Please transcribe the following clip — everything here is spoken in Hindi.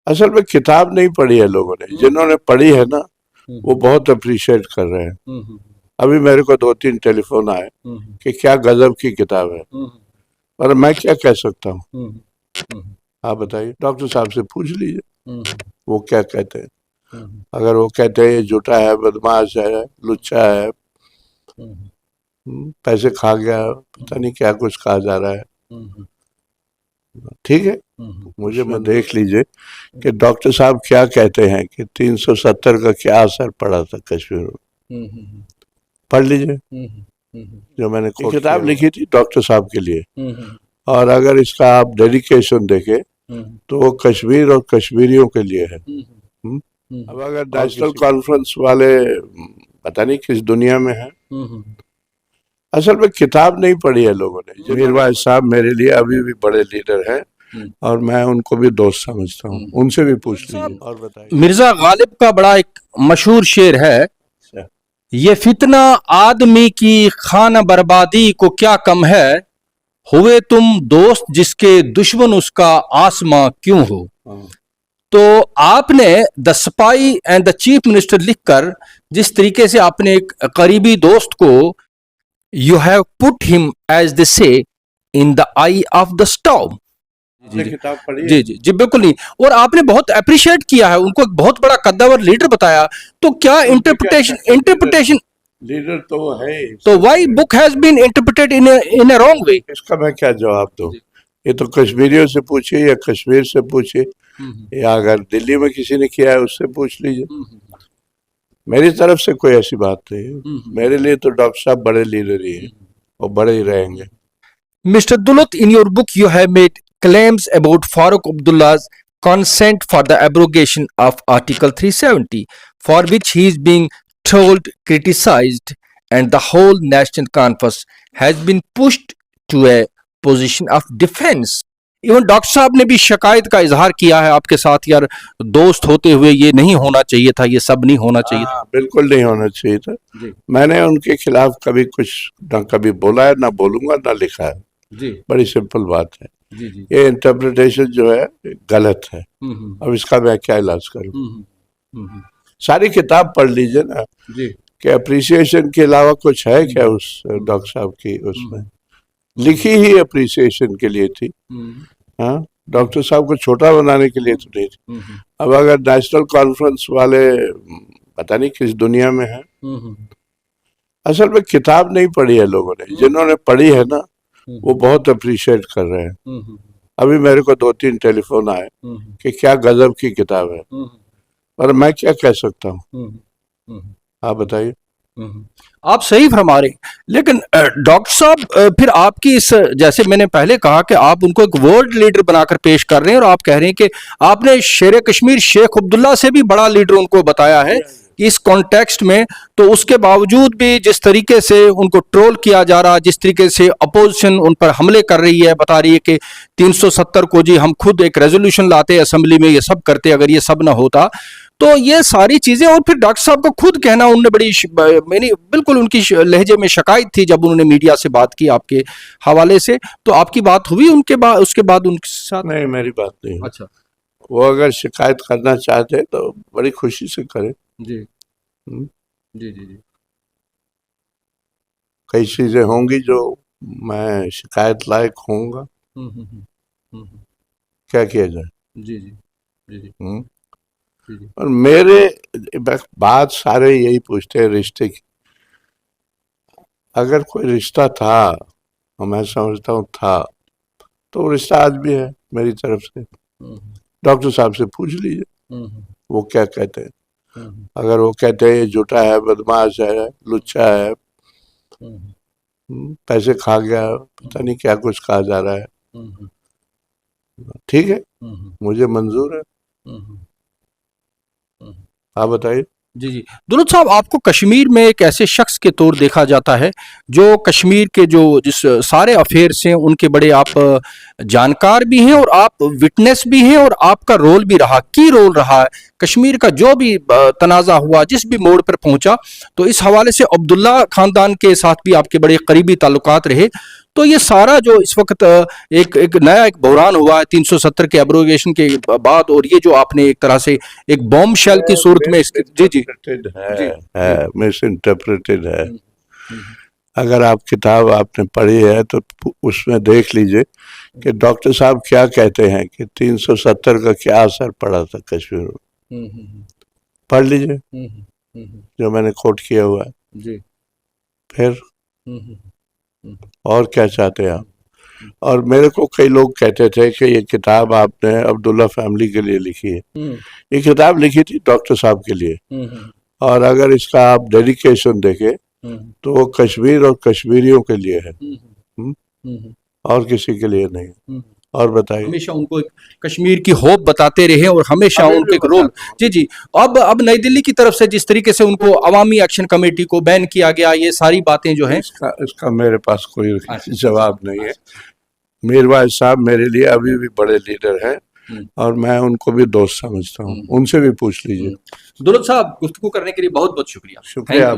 असल में किताब नहीं पढ़ी है लोगों ने, जिन्होंने पढ़ी है ना वो बहुत अप्रिशिएट कर रहे हैं। अभी मेरे को 2-3 टेलीफोन आए कि क्या गजब की किताब है, और मैं क्या कह सकता हूँ, आप बताइए। डॉक्टर साहब से पूछ लीजिए वो क्या कहते हैं। अगर वो कहते हैं ये झूठा है, बदमाश है, लुच्चा है, पैसे खा गया, पता नहीं क्या कुछ कहा जा रहा है, ठीक है, मुझे मत देख लीजिए कि डॉक्टर साहब क्या कहते हैं कि 370 का क्या असर पड़ा था कश्मीर में। पढ़ लीजिए जो मैंने किताब लिखी थी डॉक्टर साहब के लिए, और अगर इसका आप डेडिकेशन देखें तो वो कश्मीर और कश्मीरियों के लिए है। अब अगर नेशनल कॉन्फ्रेंस वाले पता नहीं किस दुनिया में है, असल में किताब नहीं पढ़ी है लोगों ने। मीरवाइज साहब मेरे लिए अभी भी बड़े लीडर हैं और मैं उनको भी दोस्त समझता हूँ, उनसे भी पूछ लीजिए। और बताइए। मिर्जा गालिब का बड़ा एक मशहूर शेर है, ये फितना आदमी की खाना बर्बादी को क्या कम है, हुए तुम दोस्त जिसके दुश्मन उसका आसमां क्यों हो। तो आपने the spy and the chief minister लिखकर जिस तरीके से आपने एक करीबी दोस्त को you have put him as they say in the eye of the storm, जी जी जी बिल्कुल नहीं, और आपने बहुत अप्रिशिएट किया है उनको, एक बहुत बड़ा कद्दावर लीडर बताया। तो क्या इंटरप्रिटेशन लीडर तो है, तो why book has been interpreted in a wrong way. इसका मैं क्या जवाब दूं? ये तो कश्मीरियों से पूछिए या कश्मीर से पूछिए, या अगर दिल्ली में किसी ने किया है उससे पूछ लीजिए। मेरी तरफ से कोई ऐसी बात नहीं। मेरे लिए तो डॉक्टर साहब बड़े लीडर ही हैं और बड़े ही रहेंगे। Mr. Dulut, in your book you have made claims about Farooq Abdullah's consent for the abrogation of Article 370, for which he is being trolled, criticized, and the whole national conference has been pushed to a position of defense. Even doctor साहब ने भी शिकायत का इजहार किया है आपके साथ, यार दोस्त होते हुए ये नहीं होना चाहिए था, ये सब नहीं होना चाहिए था। बिल्कुल नहीं होना चाहिए था। मैंने उनके खिलाफ कभी कुछ ना कभी बोला है, ना बोलूंगा, ना लिखा है। जी। बड़ी सिंपल बात है। जी जी। ये इंटरप्रिटेशन जो है गलत है। अब इसका मैं क्या इलाज करूं? सारी किताब पढ़ लीजिए ना जी, कि अप्रिसिएशन के अलावा कुछ है क्या उस डॉक्टर साहब की, उसमें लिखी ही अप्रिसिएशन के लिए थी। हाँ, डॉक्टर साहब को छोटा बनाने के लिए तो नहीं थी। अब अगर नेशनल कॉन्फ्रेंस वाले पता नहीं किस दुनिया में है, असल में किताब नहीं पढ़ी है लोगों ने, जिन्होंने पढ़ी है ना वो बहुत अप्रिशिएट कर रहे हैं। अभी मेरे को 2-3 टेलीफोन आए कि क्या गजब की किताब है, और मैं क्या कह सकता हूँ, आप बताइए। आप सही फरमा रहे, लेकिन डॉक्टर साहब फिर आपकी इस, जैसे मैंने पहले कहा कि आप उनको एक वर्ल्ड लीडर बनाकर पेश कर रहे हैं, और आप कह रहे हैं कि आपने शेर कश्मीर शेख अब्दुल्ला से भी बड़ा लीडर उनको बताया है इस कॉन्टेक्स्ट में। तो उसके बावजूद भी जिस तरीके से उनको ट्रोल किया जा रहा, जिस तरीके से अपोजिशन उन पर हमले कर रही है, बता रही है कि 370 को जी हम खुद एक रेजोल्यूशन लाते असेंबली में, ये सब करते अगर ये सब ना होता, तो ये सारी चीजें। और फिर डॉक्टर साहब को खुद कहना, उन्होंने बड़ी मैंने बिल्कुल उनकी लहजे में शिकायत थी जब उन्होंने मीडिया से बात की आपके हवाले से। तो आपकी बात हुई उनके बाद, उसके बाद उनके साथ? नहीं, मेरी बात नहीं। अच्छा, वो अगर शिकायत करना चाहते तो बड़ी खुशी से करें। जी जी जी जी। कई चीजें होंगी जो मैं शिकायत लायक होऊंगा, क्या किया जाए। जी जी जी जी। और मेरे बात सारे यही पूछते हैं रिश्ते की। अगर कोई रिश्ता था, और मैं समझता हूँ था, तो रिश्ता आज भी है मेरी तरफ से। डॉक्टर साहब से पूछ लीजिए वो क्या कहते हैं। अगर वो कहते हैं ये झूठा है, बदमाश है, लुच्चा है, पैसे खा गया, पता नहीं क्या कुछ कहा जा रहा है, ठीक है, मुझे मंजूर है। आप बताइए। जी जी। दुलत साहब, आपको कश्मीर में एक ऐसे शख्स के तौर देखा जाता है जो कश्मीर के जो जिस सारे अफेयर्स हैं उनके बड़े आप जानकार भी हैं, और आप विटनेस भी हैं, और आपका रोल भी रहा, की रोल रहा है कश्मीर का। जो भी तनाज़ा हुआ, जिस भी मोड़ पर पहुंचा, तो इस हवाले से अब्दुल्ला खानदान के साथ भी आपके बड़े करीबी ताल्लुकात रहे। तो ये सारा जो इस वक्त एक नया एक बहरान हुआ है 370 के एब्रोगेशन के बाद, और ये जो आपने एक तरह से एक बॉम्ब शेल की सूरत में जी है मिस इंटरप्रेटेड है। अगर आप किताब आपने पढ़ी है तो उसमें देख लीजिए कि डॉक्टर साहब क्या कहते हैं कि 370 का क्या असर पड़ा था कश्मीर में। पढ़ लीजिए जो मैंने कोट किया हुआ है जी। फिर और क्या चाहते हैं आप। और मेरे को कई लोग कहते थे कि ये किताब आपने अब्दुल्ला फैमिली के लिए लिखी है। ये किताब लिखी थी डॉक्टर साहब के लिए, और अगर इसका आप डेडिकेशन देखें तो वो कश्मीर और कश्मीरियों के लिए है, और किसी के लिए नहीं। और बताइए, हमेशा उनको कश्मीर की होप बताते रहे और हमेशा उनके एक रोल। जी जी। अब नई दिल्ली की तरफ से जिस तरीके से उनको अवामी एक्शन कमेटी को बैन किया गया, ये सारी बातें जो हैं, इसका मेरे पास कोई जवाब नहीं है। मीरवाइज साहब मेरे लिए अभी भी बड़े लीडर हैं और मैं उनको भी दोस्त समझता हूँ, उनसे भी पूछ लीजिए। दुलत साहब, गुफ्तगू करने के लिए बहुत बहुत शुक्रिया। शुक्रिया।